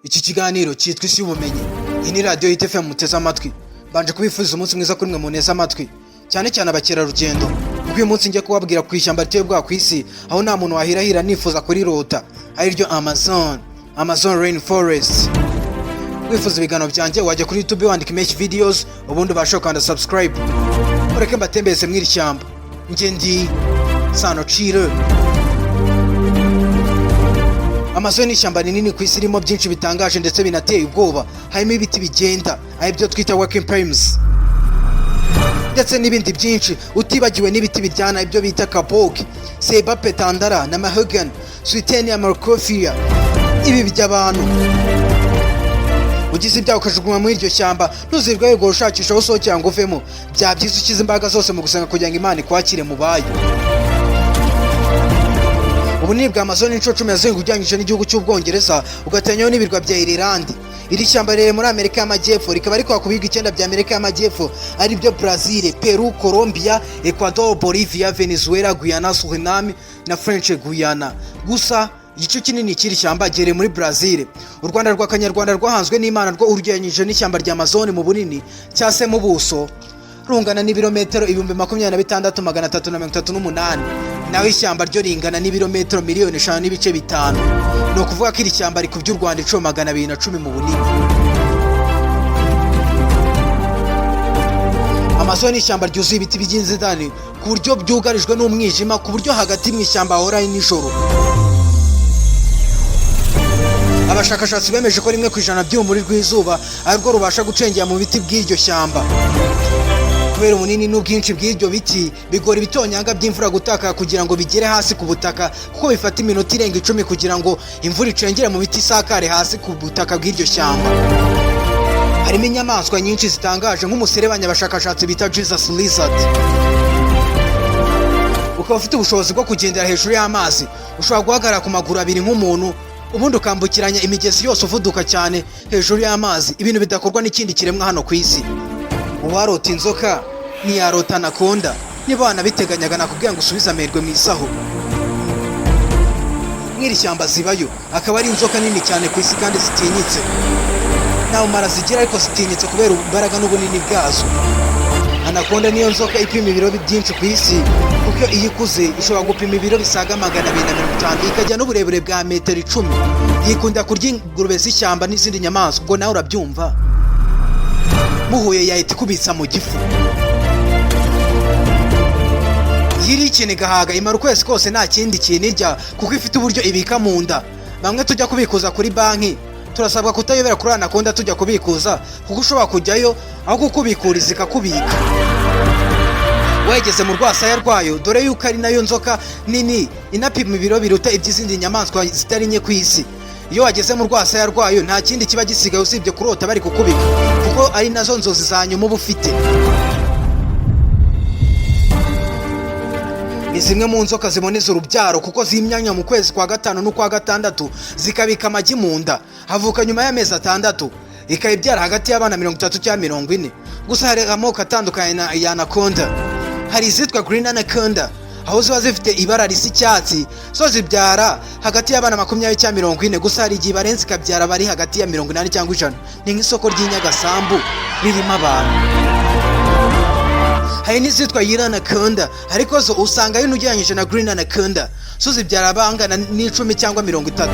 Iki kiganiro cyitwa isi y'ubumenyi. Iyi ni radio Hit FM muteze amatwi. Banje kubifuza umunsi mwiza kuri mwe muneza amatwi. Cyane cyane abakerarugendo. Kuko uyu munsi njye kubabwira ku ishyamba riteye bwa ku isi, aho nta muntu wahirahira nifuza kuri rota. Ari ryo Amazon Rainforest. Wifuza ibiganiro byanjye wajya kuri YouTube wandika Mesh Videos, ubundi ubasha kanda subscribe. Mureke mbatembeze mw'iri shyamba. Njye ndi Sano Chire. Amazon ni ishyamba rinini ku isi ririmo byinshi bitangaje ndetse binateye ubwoba. Harimo ibiti bigenda, ari byo twita walking palms, ndetse n'ibindi byinshi, utibagiwe n'ibiti biryana ibyo bita kapoke, seba petandara na mahogany, sweetenia marcophia. Ibi by'abantu ugize ibyaha ukajugunywa muri iryo shyamba, ntuzirwe yego ushakisha aho usohokera ngo uvemo. Byabyiza ukize imbaraga zose mu gusenga kugira ngo Imana ikwakire mu bayo. Ubunini bwa Amazon inshuro 10 yazenguye ujyanyije n'igihugu cy'Ubwongereza, ugatanyaho n'ibirwa bya Ireland. Iri shyamba riri muri Amerika y'Amajyepfo, rikaba ariko hakubiga 9 bya Amerika y'Amajyepfo, ari byo Brazil, Peru, Colombia, Ecuador, Bolivia, Venezuela, Guyana, Suriname na French Guyana. Gusa igice kinini cy'iri shyamba gereye muri Brazil. U Rwanda rwa Kanyarwanda rwahanzwe n'Imana rwo uruganyije n'ishyamba rya Amazon mu bunini cyase mu buso rungana n'ibirometero 26,338. Nawe ishyamba ryo ringana n'ibirometero 5,500,000. No kuvuga ko iri shyamba rikubye u Rwanda 210 mu bunini. Amazon ni ishyamba ryuzuye ibiti by'inzitane ku buryo byugarijwe n'umwijima, ku buryo hagati mu ishyamba hahora nijoro. Abashakashatsi bemeje ko 1% by'umuri rw'izuba ariko rubasha gucengera mu biti by'iryo shyamba. Kubera ubunini n'ubwinshi bw'iryo biti, bigora ibitonyanga by'imvura gutaka kugira ngo bigere hasi ku butaka, kuko bifata iminota irenga 10 kugira ngo imvura icengere mu biti isakare hasi ku butaka bw'iryo shyamba. Harimo inyamaswa nyinshi zitangaje nk'umuserebanya abashakashatsi bita Jesus lizard. Ukaba ufite ubushobozi bwo kugendera hejuru y'amazi, ushobora guhagarara ku maguru abiri nk'umuntu, ubundi ukambukiranya imigezi yose uvuduka cyane hejuru y'amazi, ibintu bidakorwa n'ikindi kiremwa hano ku isi. Uwarota inzoka ntiyarota anakonda. Niba wanabiteganyaga nakubwira ngo usubize amerwe mu isaho. Mw'iri shyamba zibayo, akaba ari inzoka nini cyane ku isi kandi zitinyitse. Nta umara zigira ariko zitinyitse kubera imbaraga n'ubunini bwazo. Anakonda niyo nzoka ipima ibiro byinshi ku isi, kuko iyo ikuze ishobora gupima ibiro bisaga 250, ikajya n'uburebure bwa metero 10. Yikunda kurya ingurube z'ishyamba n'izindi nyamaswa, ubwo nawe urabyumva. Muhuye yahita ikubitsa mu gifu. Yiri ikintu gahaga imara ukwezi kose nta kindi kintu irya, kuko ifite uburyo ibika mu nda. Bamwe tujya kubikuza kuri banki turasabwa kutayobera kuri Anakonda tujya kubikuza, kuko ushobora kujyayo aho kukubikuriza ikakubika. Wegeze mu rwasaya rwayo, dore yuko ari nayo nzoka nini inapima ibiro biruta iby'izindi nyamaswa zitari nke ku isi. Iyo wageze mu rwasaya rwayo nta kindi kiba gisigaye usibye kurota bari kukubika, kuko ari nazo nzozi za nyuma uba ufite. Ni zimwe mu nzoka ziboneza urubyaro, kuko zimyanya mu kwezi kwa 5 n'ukwa 6 zikabika amagi mu nda. Havuka nyuma y'amezi 6, ikayibyara hagati y'abana 30 cyangwa 40. Gusa hari amoko atandukanye ya Anaconda. Hari izitwa Green Anaconda, aho ziba zifite ibara risa icyatsi, zo zibyara hagati y'abana 20 cyangwa 40. Gusa hari igihe barenze ikabyara bari hagati ya 80 cyangwa 100. Ni nk'isoko ry'inyagasambu ririmo abantu. Hari n'izitwa Yellow Anaconda, ariko zo usanga ari n'ujyanyije na Green Anaconda, zo zibyara bangana n'10 cyangwa 30.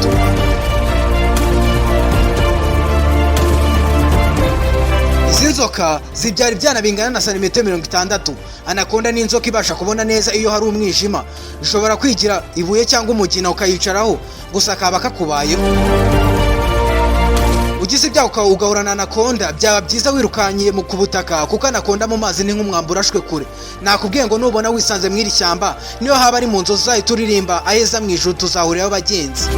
Izi nzoka zibyara ibyana bingana na santimetero 60. Anaconda ni inzoka ibasha kubona neza iyo hari umwijima. Ushobora kwigira ibuye cyangwa umugina ukayicaraho, gusa kaba kakubayeho. Ugize ibyaha ugahura na Anaconda, byaba byiza wirukanye mu kubutaka, kuko Anaconda mu mazi ni nk'umwambi urashwe kure. Nakubwiye ngo nubona wisanze mw'iri shyamba, niyo haba ari mu nzozi zayo turirimba aheza mu ijuru tuzahuriraho abagenzi.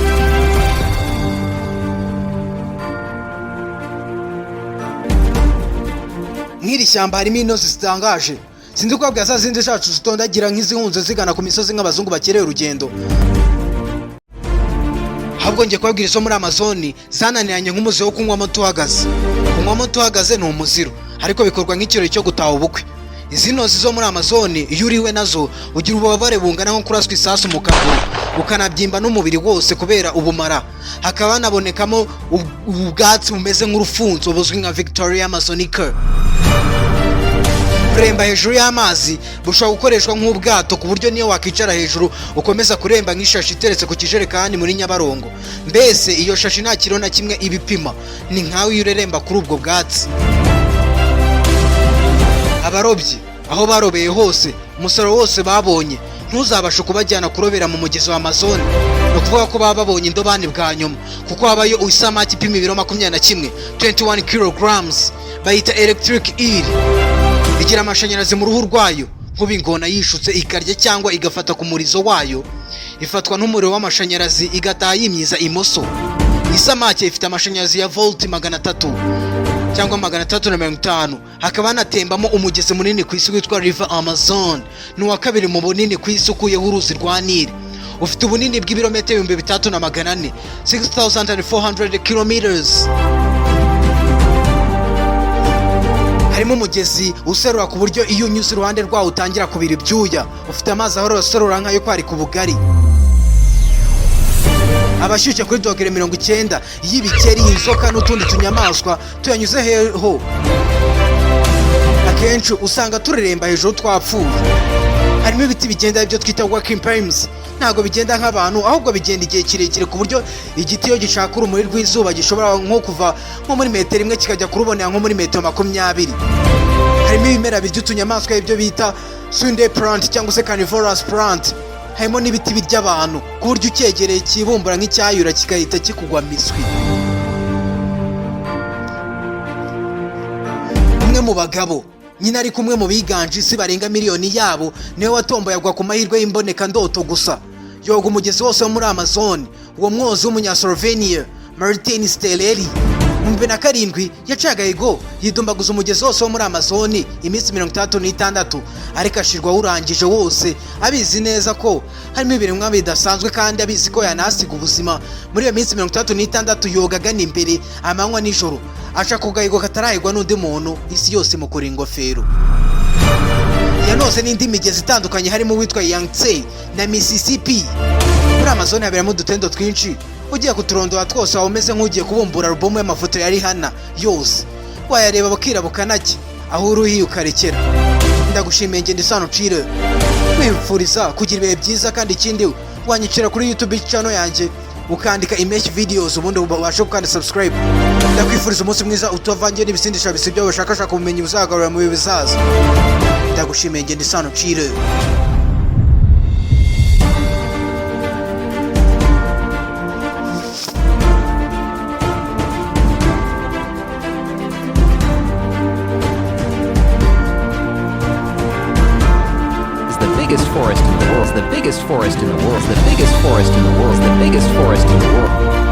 Mw'iri shyamba harimo intozi zitangaje. Sinzi ko bwa zindi zacu zitondagira nk'izihunze zigana ku misozi nk'abazungu bakereye urugendo. Ahubwo ngiye kubabwira iso muri Amazon zananiranye nk'umuze wo kunywamo tuhagaze. Kunywamo tuhagaze ni umuziro, ariko bikorwa nk'ikirori cyo gutaha ubukwe. izi ntozi zo muri Amazon iyo uriwe nazo ugira ububabare bungana nko kuraswa isasu mu kaguru, ukanabyimba n'umubiri wose kubera ubumara. Hakaba hanabonekamo ubwatsi bumeze nk'urufunzo buzwi nka Victoria Amazonica. Kuremba hejuru y'amazi bushobora gukoreshwa nk'ubwato ku buryo niyo wakicara hejuru ukomeza kuremba nk'ishashi iteretse ku kijerekani muri Nyabarongo. Mbese iyo shashi nta kiro na kimwe ibipima, ni nkawe iyo ureremba kuri ubwo bwatsi. Abarobyi aho barobeye hose umusaruro wose babonye ntuzabashe kubajyana kurobera mu mugezi wa Amazon, no kuvuga ko baba babonye indobani bwa nyuma, kuko habayo isamaki ipima ibiro 21 21 kilograms bayita electric eel. Igira amashanyarazi mu ruhu rwayo, nkuba ingona yishutse ikarya cyangwa igafata ku murizo wayo, ifatwa n'umuriro w'amashanyarazi igataha yimyiza imoso. Isamaki ifite amashanyarazi ya volt 300 cyangwa 350. Hakaba hanatembamo umugezi munini ku isi witwa River Amazon, ni uwa kabiri mu bunini ku isi ukuyeho uruzi rwa Nile. Ufite ubunini bw'ibirometero 3400 6400 kilometers. Harimo umugezi userura ku buryo iyo unyuze iruhande rwawo utangira kubira ibyuya. Ufite amazi ahora aserura nkayo kwari ku bugari. Abashyushye kuri dogere 90 y'ibikeri, inzoka n'utundi tunyamaswa tuyanyuze heho. Akenshi usanga tureremba hejuru twapfuye. Harimo ibiti bigenda ibyo twita walking palms. Ntago bigenda nk'abantu, ahubwo bigenda igihe kirekire ku buryo igiti iyo gishaka urumuri rw'izuba gishobora nko kuva nko muri metero imwe kikajya kurubonera nko muri metero 20. Harimo ibimera birya utunyamaswa ibyo bita sunday plant cyangwa se carnivorous plant. Harimo n'ibiti birya abantu ku buryo ucyegereye kibumbura nk'icyayura kigahita kikugwa miswi. Umwe mu bagabo nyina ari kumwe mu biganje isi barenga miliyoni yabo niwe watomboye agwa ku mahirwe y'imboneka ndoto gusa. Yoga umugezi wose wo muri Amazon. Uwo mwozi w'umunya-Slovenia Martin Steleri mu 2007 yacaga ego yidumbaguza umugezi wose wo muri Amazon iminsi 36, ariko ashirwa urangije wose abizi neza ko harimo ibiremwa bidasanzwe kandi abizi ko yanasiga ubuzima. Muri iyo minsi 36 yogagana imbere amanywa nijoro, aca kugayego katarahirwa n'undi muntu, isi yose mukora ingofero. Yanose n'indi migezi itandukanye harimo witwa Yangtze na Mississippi. Muri Amazon haberamo udutendo twinshi, ugiye kuturondora twose wawe umeze nk'ugiye kubumbura alubumu y'amafoto ya Rihanna yose. Wayareba bukira bukanaki aho uruhi ukarekera. Ndagushimiye ngende Isano Cire, kwifuriza kugira ibihe byiza, kandi ikindi wanyicira kuri YouTube channel yanjye ukandika image videos ubundi ubashe gukanda subscribe. Ndakwifuriza umunsi mwiza utovangiye n'ibisindisha bisibyo bashakashaka ubumenyi buzagarura mu bihe bizaza. Ndagushimiye ngende Isano Cire. Biggest forest in the world. The biggest forest in the world. The biggest forest in the world. The biggest forest in the world.